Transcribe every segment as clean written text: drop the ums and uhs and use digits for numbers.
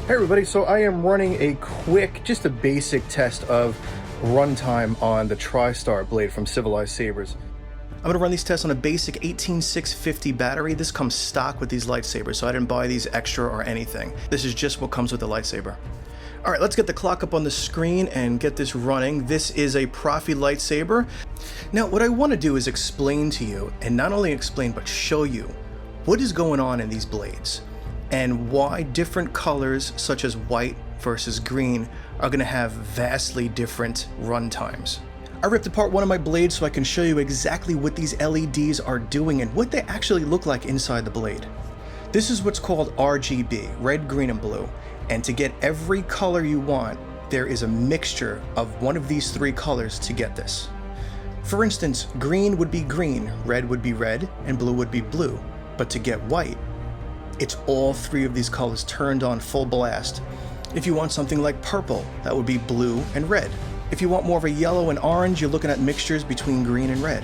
Hey everybody, so I am running a quick, just a basic test of runtime on the TriStar blade from Civilized Sabers. I'm going to run these tests on a basic 18650 battery. This comes stock with these lightsabers, so I didn't buy these extra or anything. This is just what comes with the lightsaber. Alright, let's get the clock up on the screen and get this running. This is a Profi lightsaber. Now, what I want to do is explain to you, and not only explain, but show you what is going on in these blades, and why different colors such as white versus green are going to have vastly different run times. I ripped apart one of my blades so I can show you exactly what these LEDs are doing and what they actually look like inside the blade. This is what's called RGB, red, green, and blue. And to get every color you want, there is a mixture of one of these three colors to get this. For instance, green would be green, red would be red, and blue would be blue. But to get white, it's all three of these colors turned on full blast. If you want something like purple, that would be blue and red. If you want more of a yellow and orange, you're looking at mixtures between green and red.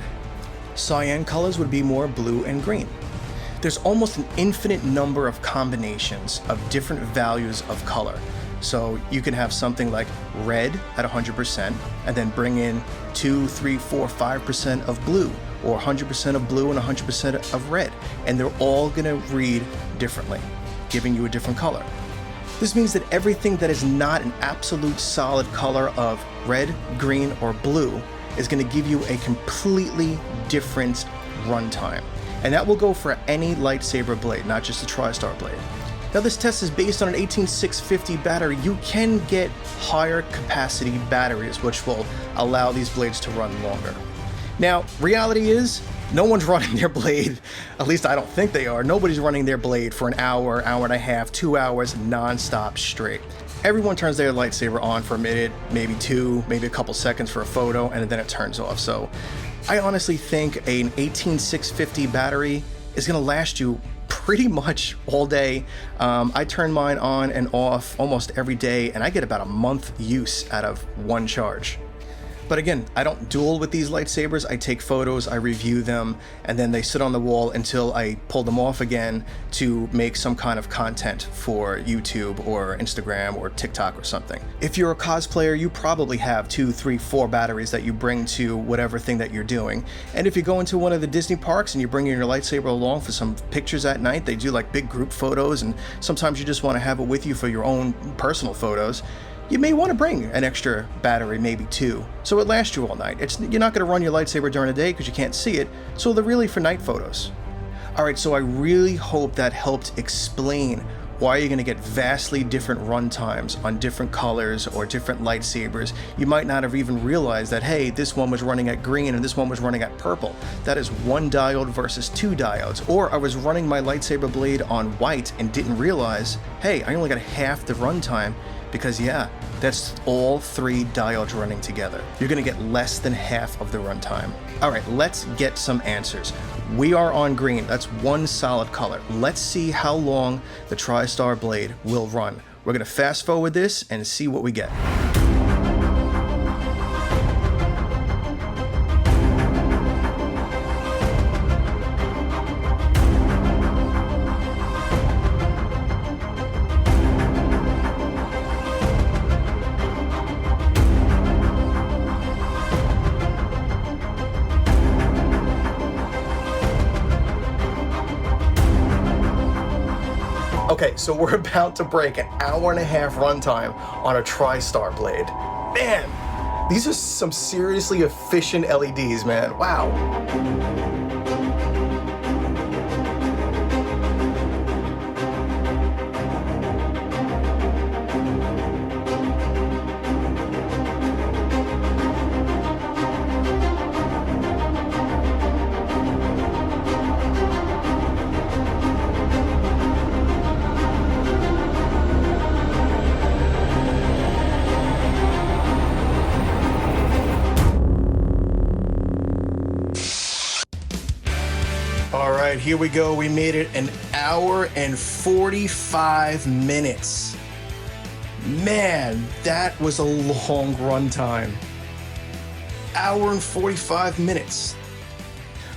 Cyan colors would be more blue and green. There's almost an infinite number of combinations of different values of color. So you can have something like red at 100% and then bring in 2, 3, 4, 5% of blue, or 100% of blue and 100% of red, and they're all gonna read differently, giving you a different color. This means that everything that is not an absolute solid color of red, green, or blue is gonna give you a completely different runtime. And that will go for any lightsaber blade, not just the TriStar blade. Now this test is based on an 18650 battery. You can get higher capacity batteries, which will allow these blades to run longer. Now, reality is, no one's running their blade, at least I don't think they are, nobody's running their blade for an hour, hour and a half, 2 hours non-stop straight. Everyone turns their lightsaber on for a minute, maybe two, maybe a couple seconds for a photo, and then it turns off. So I honestly think an 18650 battery is gonna last you pretty much all day. I turn mine on and off almost every day, and I get about a month use out of one charge. But again, I don't duel with these lightsabers. I take photos, I review them, and then they sit on the wall until I pull them off again to make some kind of content for YouTube or Instagram or TikTok or something. If you're a cosplayer, you probably have 2, 3, 4 batteries that you bring to whatever thing that you're doing. And if you go into one of the Disney parks and you bring your lightsaber along for some pictures at night, they do like big group photos, and sometimes you just want to have it with you for your own personal photos. You may want to bring an extra battery, maybe 2, so it lasts you all night. You're not going to run your lightsaber during the day because you can't see it, so they're really for night photos. Alright, so I really hope that helped explain why you're going to get vastly different run times on different colors or different lightsabers. You might not have even realized that, hey, this one was running at green and this one was running at purple. That is 1 diode versus 2 diodes. Or I was running my lightsaber blade on white and didn't realize, hey, I only got half the runtime, because yeah, that's all 3 diodes running together. You're gonna get less than half of the runtime. All right, let's get some answers. We are on green, that's 1 solid color. Let's see how long the TriStar blade will run. We're gonna fast forward this and see what we get. Okay, so we're about to break an hour and a half runtime on a TriStar blade. Man, these are some seriously efficient LEDs, man. Wow. All right, here we go. We made it an hour and 45 minutes. Man, that was a long run time. Hour and 45 minutes.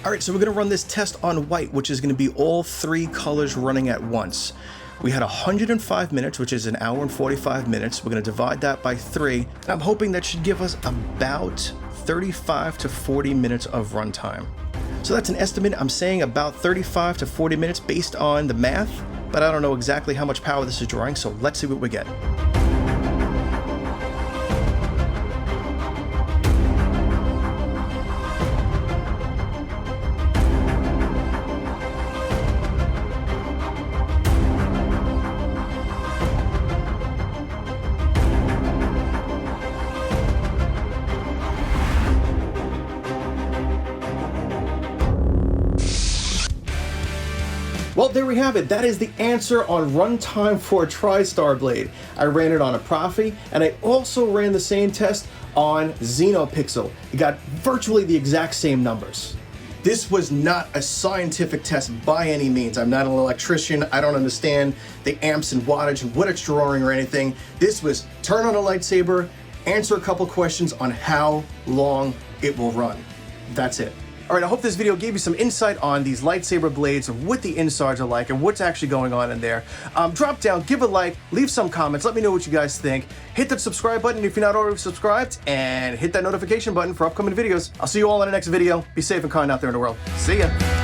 All right, so we're gonna run this test on white, which is gonna be all 3 colors running at once. We had 105 minutes, which is an hour and 45 minutes. We're gonna divide that by 3. I'm hoping that should give us about 35 to 40 minutes of runtime. So that's an estimate. I'm saying about 35 to 40 minutes based on the math, but I don't know exactly how much power this is drawing, so let's see what we get. Well, there we have it. That is the answer on runtime for a TriStar blade. I ran it on a Profi, and I also ran the same test on XenoPixel. It got virtually the exact same numbers. This was not a scientific test by any means. I'm not an electrician. I don't understand the amps and wattage and what it's drawing or anything. This was turn on a lightsaber, answer a couple questions on how long it will run. That's it. All right, I hope this video gave you some insight on these lightsaber blades and what the insides are like and what's actually going on in there. Drop down, give a like, leave some comments, let me know what you guys think. Hit that subscribe button if you're not already subscribed, and hit that notification button for upcoming videos. I'll see you all in the next video. Be safe and kind out there in the world. See ya.